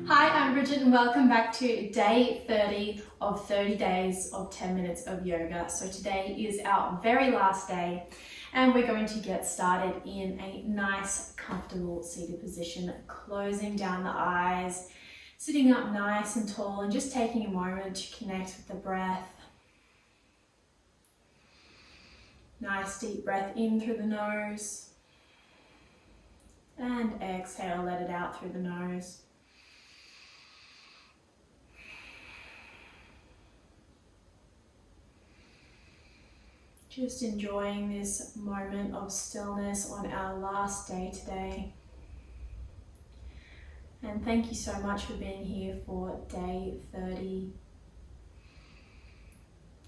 Hi, I'm Bridget and welcome back to day 30 of 30 days of 10 minutes of yoga. So today is our very last day and we're going to get started in a nice, comfortable seated position, closing down the eyes, sitting up nice and tall and just taking a moment to connect with the breath. Nice deep breath in through the nose and exhale, let it out through the nose. Just enjoying this moment of stillness on our last day today. And thank you so much for being here for day 30.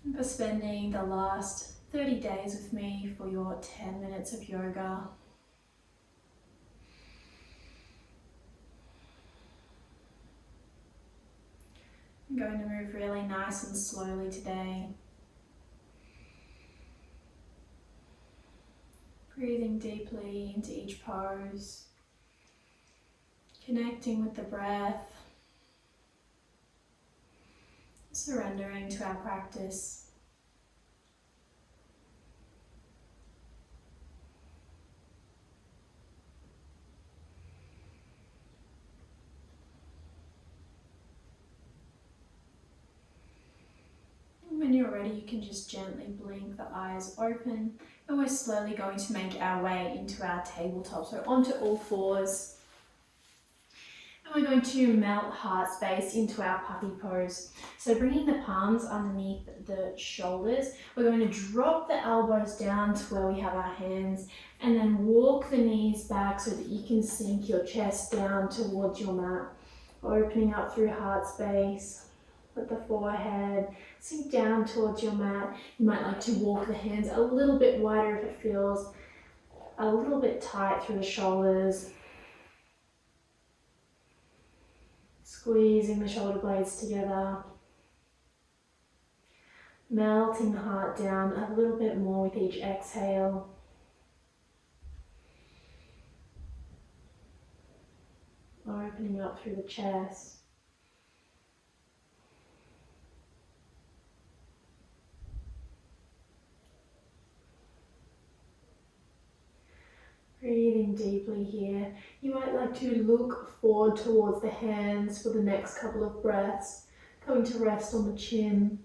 And for spending the last 30 days with me for your 10 minutes of yoga. I'm going to move really nice and slowly today. Breathing deeply into each pose, connecting with the breath, surrendering to our practice. When you're ready, you can just gently blink the eyes open, and we're slowly going to make our way into our tabletop, so onto all fours. And we're going to melt heart space into our puppy pose. So bringing the palms underneath the shoulders, we're going to drop the elbows down to where we have our hands, and then walk the knees back so that you can sink your chest down towards your mat, opening up through heart space. Let the forehead sink down towards your mat. You might like to walk the hands a little bit wider if it feels a little bit tight through the shoulders. Squeezing the shoulder blades together. Melting the heart down a little bit more with each exhale. Opening up through the chest. Breathing deeply here. You might like to look forward towards the hands for the next couple of breaths, coming to rest on the chin.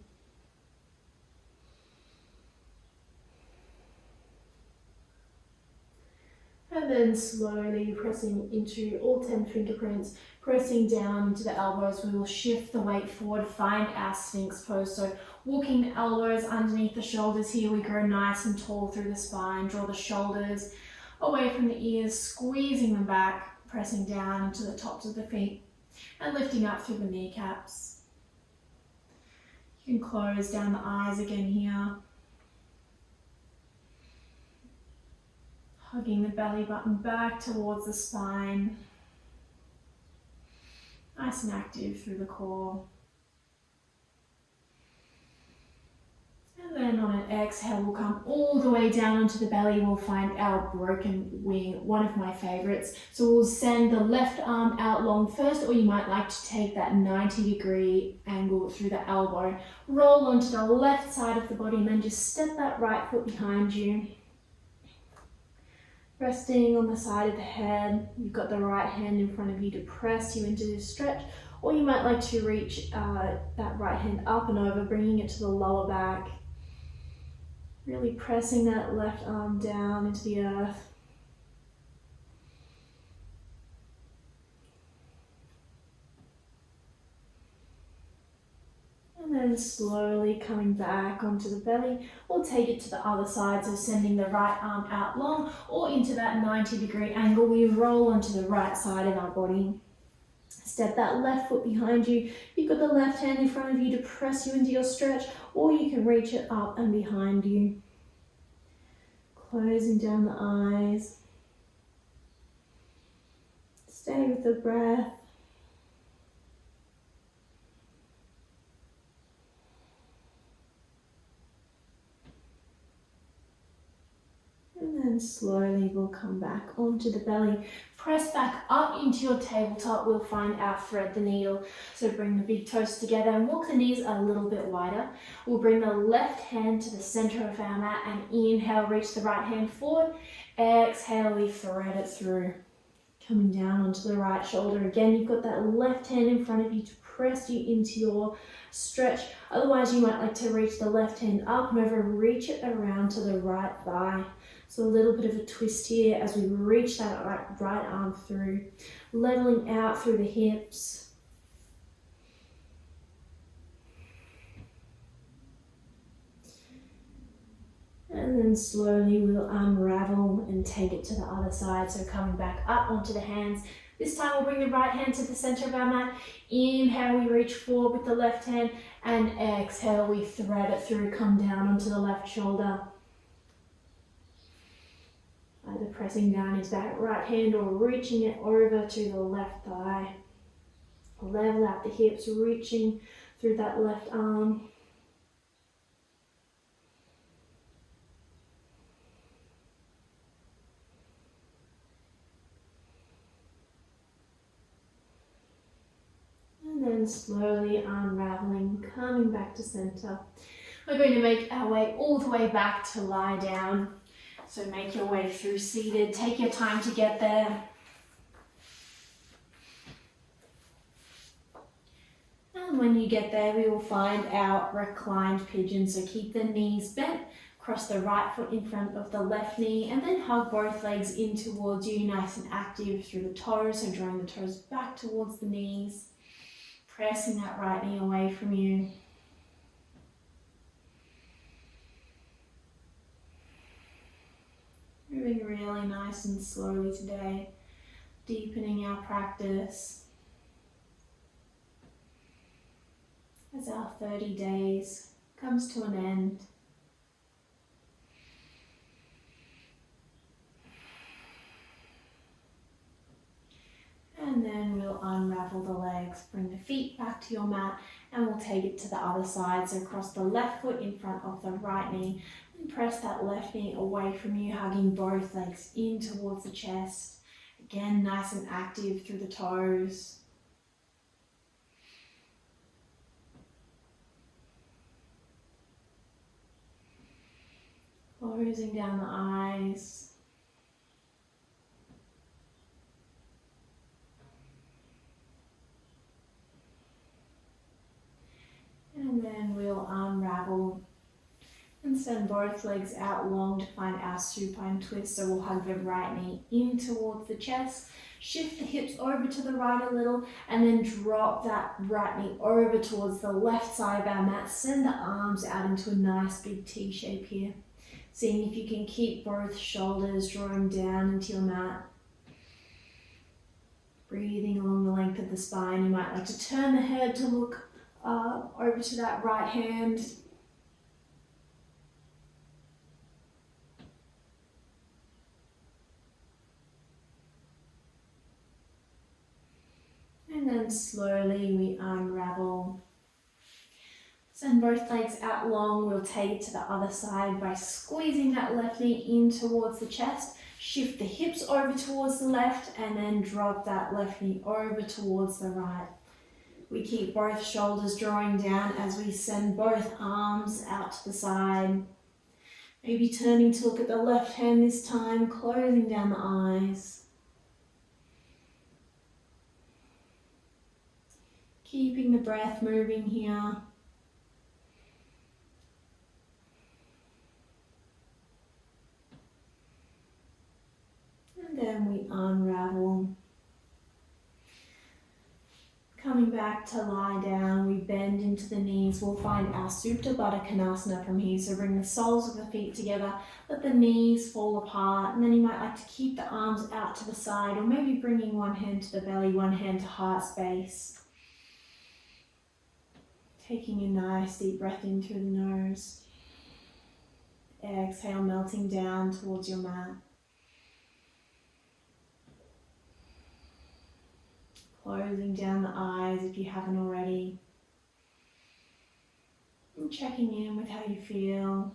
And then slowly pressing into all 10 fingerprints, pressing down into the elbows. We will shift the weight forward, find our Sphinx pose. So walking the elbows underneath the shoulders here, we grow nice and tall through the spine, draw the shoulders away from the ears, squeezing them back, pressing down into the tops of the feet and lifting up through the kneecaps. You can close down the eyes again here. Hugging the belly button back towards the spine. Nice and active through the core. And then on an exhale, we'll come all the way down onto the belly. We'll find our broken wing, one of my favorites. So we'll send the left arm out long first, or you might like to take that 90-degree angle through the elbow. Roll onto the left side of the body and then just step that right foot behind you. Resting on the side of the head, you've got the right hand in front of you to press you into this stretch, or you might like to reach that right hand up and over, bringing it to the lower back. Really pressing that left arm down into the earth. And then slowly coming back onto the belly. We'll take it to the other side, so sending the right arm out long or into that 90-degree angle. We roll onto the right side of our body. Step that left foot behind you. You've got the left hand in front of you to press you into your stretch, or you can reach it up and behind you. Closing down the eyes. Stay with the breath. And then then slowly we'll come back onto the belly. Press back up into your tabletop. We'll find our thread the needle. So bring the big toes together and walk the knees a little bit wider. We'll bring the left hand to the center of our mat and inhale, reach the right hand forward. Exhale, we thread it through. Coming down onto the right shoulder. Again, you've got that left hand in front of you to press you into your stretch. Otherwise, you might like to reach the left hand up and over, reach it around to the right thigh. So a little bit of a twist here as we reach that right arm through, leveling out through the hips. And then slowly we'll unravel and take it to the other side. So coming back up onto the hands. This time we'll bring the right hand to the center of our mat. Inhale, we reach forward with the left hand, and exhale, we thread it through, come down onto the left shoulder. Either pressing down into that right hand or reaching it over to the left thigh. Level out the hips, reaching through that left arm. And then slowly unraveling, coming back to center. We're going to make our way all the way back to lie down. So make your way through seated. Take your time to get there. And when you get there, we will find our reclined pigeon. So keep the knees bent, cross the right foot in front of the left knee, and then hug both legs in towards you, nice and active through the toes. So drawing the toes back towards the knees. Pressing that right knee away from you. Moving really nice and slowly today, deepening our practice as our 30 days comes to an end. And then we'll unravel the legs, bring the feet back to your mat, and we'll take it to the other side. So cross the left foot in front of the right knee and press that left knee away from you, hugging both legs in towards the chest. Again, nice and active through the toes. Closing down the eyes. And then we'll unravel and send both legs out long to find our supine twist. So we'll hug the right knee in towards the chest, shift the hips over to the right a little, and then drop that right knee over towards the left side of our mat. Send the arms out into a nice big T shape here. Seeing if you can keep both shoulders drawing down into your mat. Breathing along the length of the spine. You might like to turn the head to look over to that right hand. And then slowly we unravel. Send both legs out long. We'll take it to the other side by squeezing that left knee in towards the chest. Shift the hips over towards the left and then drop that left knee over towards the right. We keep both shoulders drawing down as we send both arms out to the side. Maybe turning to look at the left hand this time, closing down the eyes. Keeping the breath moving here. And then we unravel. Coming back to lie down, we bend into the knees. We'll find our Supta Baddha Konasana from here. So bring the soles of the feet together, let the knees fall apart, and then you might like to keep the arms out to the side, or maybe bringing one hand to the belly, one hand to heart space. Taking a nice deep breath in through the nose. Exhale, melting down towards your mat. Closing down the eyes if you haven't already. And checking in with how you feel.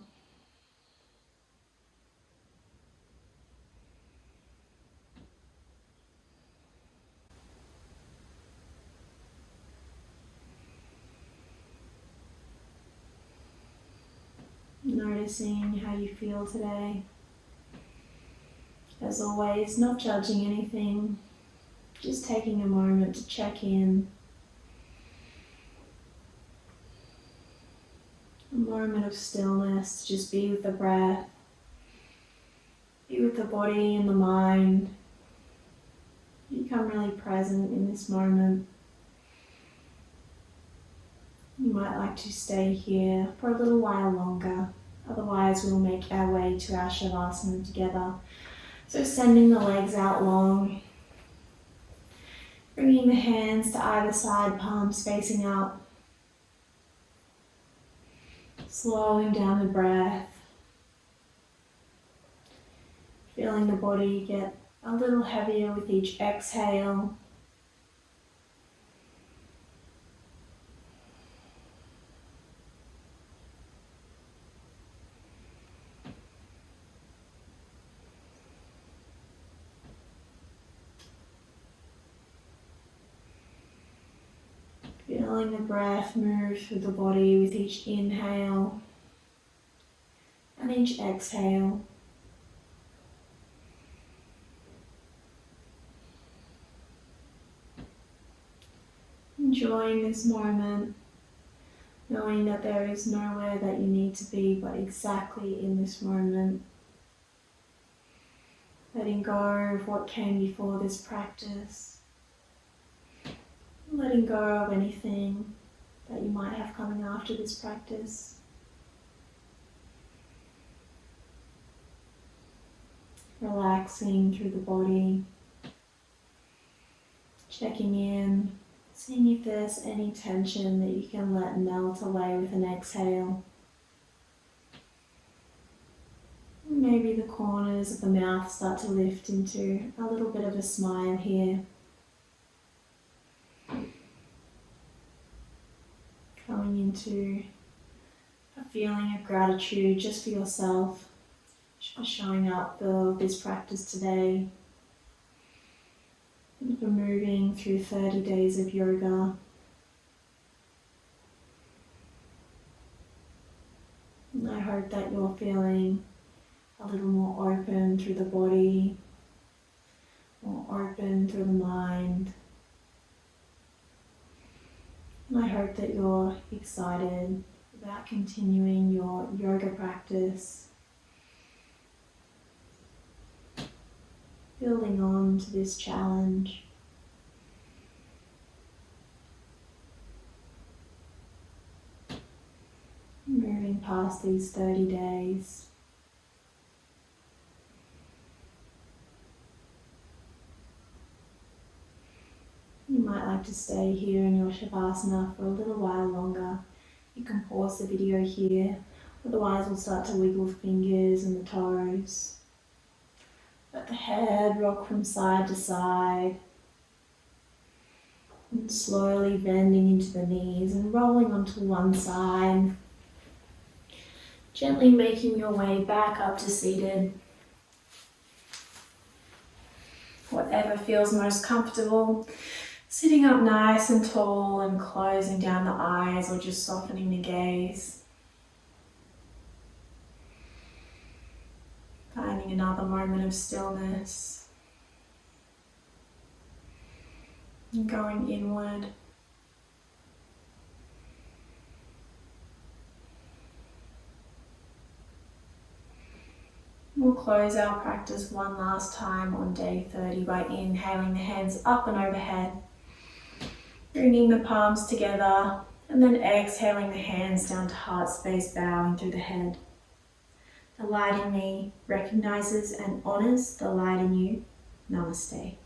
noticing how you feel today. As always, not judging anything, just taking a moment to check in. A moment of stillness, just be with the breath, be with the body and the mind. Become really present in this moment. You might like to stay here for a little while longer, otherwise we'll make our way to our savasana together. So sending the legs out long, bringing the hands to either side, palms facing up. Slowing down the breath, feeling the body get a little heavier with each exhale. Feeling the breath move through the body with each inhale and each exhale. Enjoying this moment, knowing that there is nowhere that you need to be but exactly in this moment. Letting go of what came before this practice. Letting go of anything that you might have coming after this practice. Relaxing through the body. Checking in, seeing if there's any tension that you can let melt away with an exhale. Maybe the corners of the mouth start to lift into a little bit of a smile here. Going into a feeling of gratitude just for yourself, for showing up for this practice today, and for moving through 30 days of yoga. And I hope that you're feeling a little more open through the body, more open through the mind. And I hope that you're excited about continuing your yoga practice, building on to this challenge. Moving past these 30 days. You might like to stay here in your shavasana for a little while longer. You can pause the video here, otherwise we'll start to wiggle the fingers and the toes. Let the head rock from side to side, and slowly bending into the knees and rolling onto one side. Gently making your way back up to seated. Whatever feels most comfortable. Sitting up nice and tall and closing down the eyes or just softening the gaze. Finding another moment of stillness. And going inward. We'll close our practice one last time on day 30 by inhaling the hands up and overhead. Bringing the palms together and then exhaling the hands down to heart space, bowing through the head. The light in me recognizes and honors the light in you. Namaste.